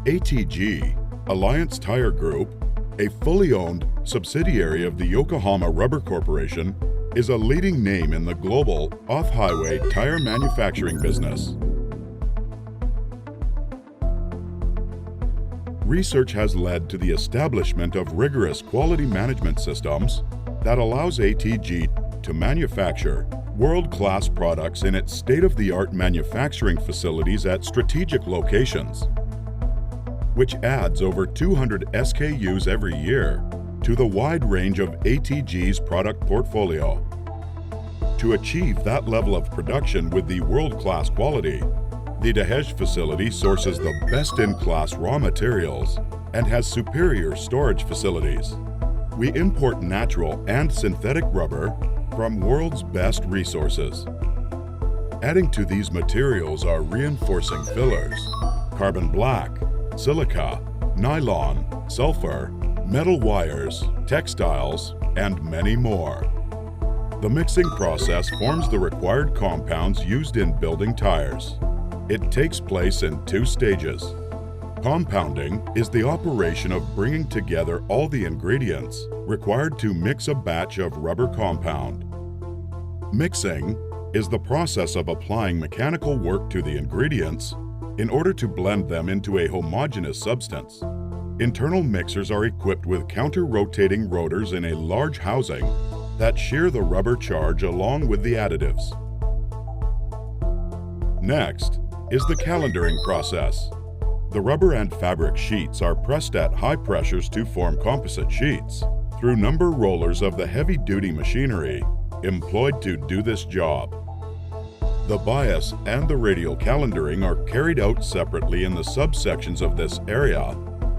ATG, Alliance Tire Group, a fully owned subsidiary of the Yokohama Rubber Corporation, is a leading name in the global off-highway tire manufacturing business. Research has led to the establishment of rigorous quality management systems that allows ATG to manufacture world-class products in its state-of-the-art manufacturing facilities at strategic locations, which adds over 200 SKUs every year to the wide range of ATG's product portfolio. To achieve that level of production with the world-class quality, the Dahej facility sources the best-in-class raw materials and has superior storage facilities. We import natural and synthetic rubber from world's best resources. Adding to these materials are reinforcing fillers, carbon black, silica, nylon, sulfur, metal wires, textiles, and many more. The mixing process forms the required compounds used in building tires. It takes place in 2 stages. Compounding is the operation of bringing together all the ingredients required to mix a batch of rubber compound. Mixing is the process of applying mechanical work to the ingredients in order to blend them into a homogeneous substance. Internal mixers are equipped with counter-rotating rotors in a large housing that shear the rubber charge along with the additives. Next is the calendaring process. The rubber and fabric sheets are pressed at high pressures to form composite sheets through number rollers of the heavy-duty machinery employed to do this job. The bias and the radial calendaring are carried out separately in the subsections of this area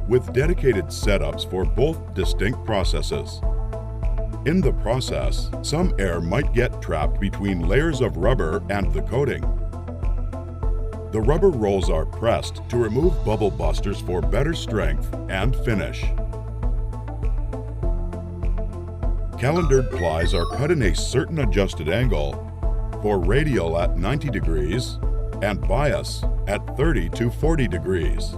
with dedicated setups for both distinct processes. In the process, some air might get trapped between layers of rubber and the coating. The rubber rolls are pressed to remove bubble busters for better strength and finish. Calendared plies are cut in a certain adjusted angle for radial at 90 degrees and bias at 30 to 40 degrees.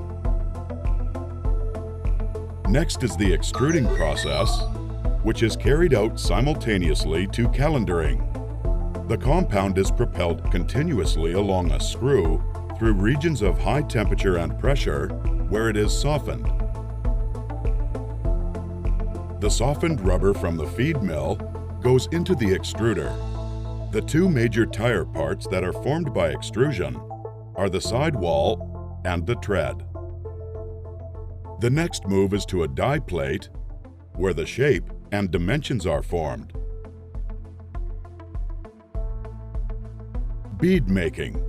Next is the extruding process, which is carried out simultaneously to calendaring. The compound is propelled continuously along a screw through regions of high temperature and pressure where it is softened. The softened rubber from the feed mill goes into the extruder. The 2 major tire parts that are formed by extrusion are the sidewall and the tread. The next move is to a die plate, where the shape and dimensions are formed. Bead making.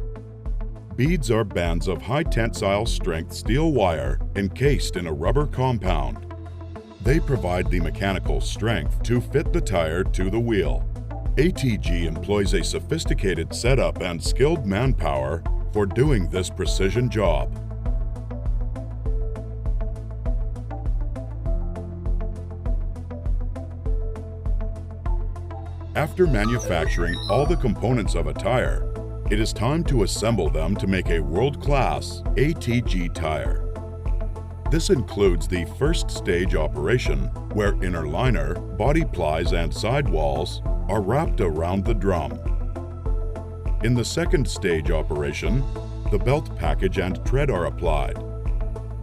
Beads are bands of high tensile strength steel wire encased in a rubber compound. They provide the mechanical strength to fit the tire to the wheel. ATG employs a sophisticated setup and skilled manpower for doing this precision job. After manufacturing all the components of a tire, it is time to assemble them to make a world-class ATG tire. This includes the first stage operation, where inner liner, body plies, and sidewalls are wrapped around the drum. In the second stage operation, the belt package and tread are applied.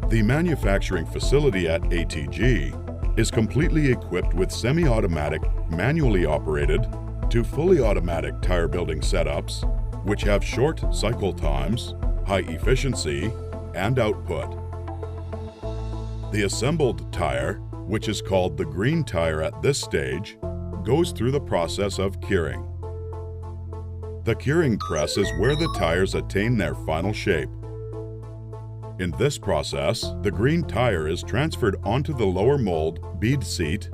The manufacturing facility at ATG is completely equipped with semi-automatic, manually operated, to fully automatic tire building setups, which have short cycle times, high efficiency, and output. The assembled tire, which is called the green tire at this stage, goes through the process of curing. The curing press is where the tires attain their final shape. In this process, the green tire is transferred onto the lower mold bead seat.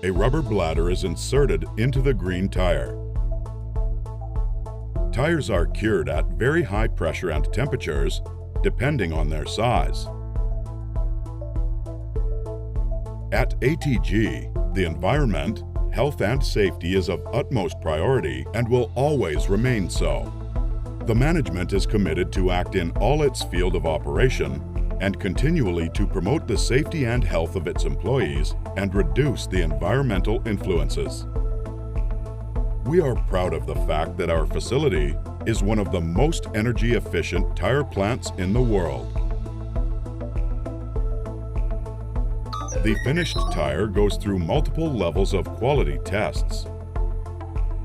A rubber bladder is inserted into the green tire. Tires are cured at very high pressure and temperatures, depending on their size. At ATG, the environment, health and safety is of utmost priority and will always remain so. The management is committed to act in all its field of operation and continually to promote the safety and health of its employees and reduce the environmental influences. We are proud of the fact that our facility is one of the most energy-efficient tire plants in the world. The finished tire goes through multiple levels of quality tests.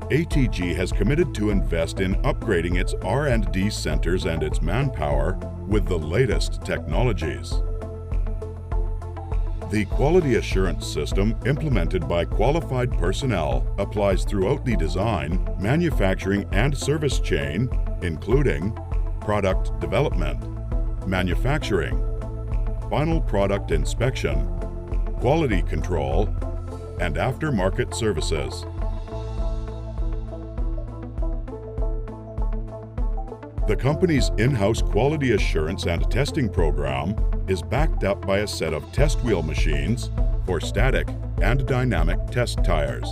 ATG has committed to invest in upgrading its R&D centers and its manpower with the latest technologies. The quality assurance system implemented by qualified personnel applies throughout the design, manufacturing, and service chain, including product development, manufacturing, final product inspection, quality control, and aftermarket services. The company's in-house quality assurance and testing program is backed up by a set of test wheel machines for static and dynamic test tires.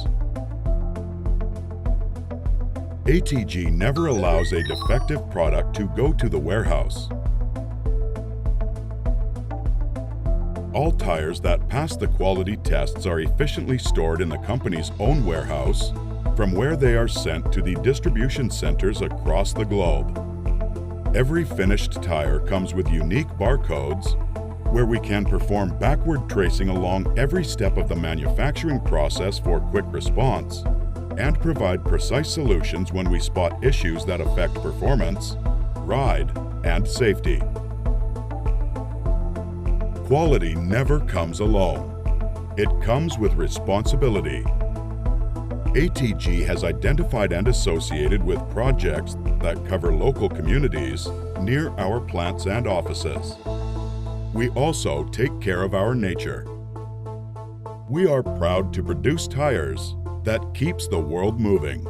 ATG never allows a defective product to go to the warehouse. All tires that pass the quality tests are efficiently stored in the company's own warehouse, from where they are sent to the distribution centers across the globe. Every finished tire comes with unique barcodes where we can perform backward tracing along every step of the manufacturing process for quick response and provide precise solutions when we spot issues that affect performance, ride, and safety. Quality never comes alone. It comes with responsibility. ATG has identified and associated with projects that cover local communities near our plants and offices. We also take care of our nature. We are proud to produce tires that keeps the world moving.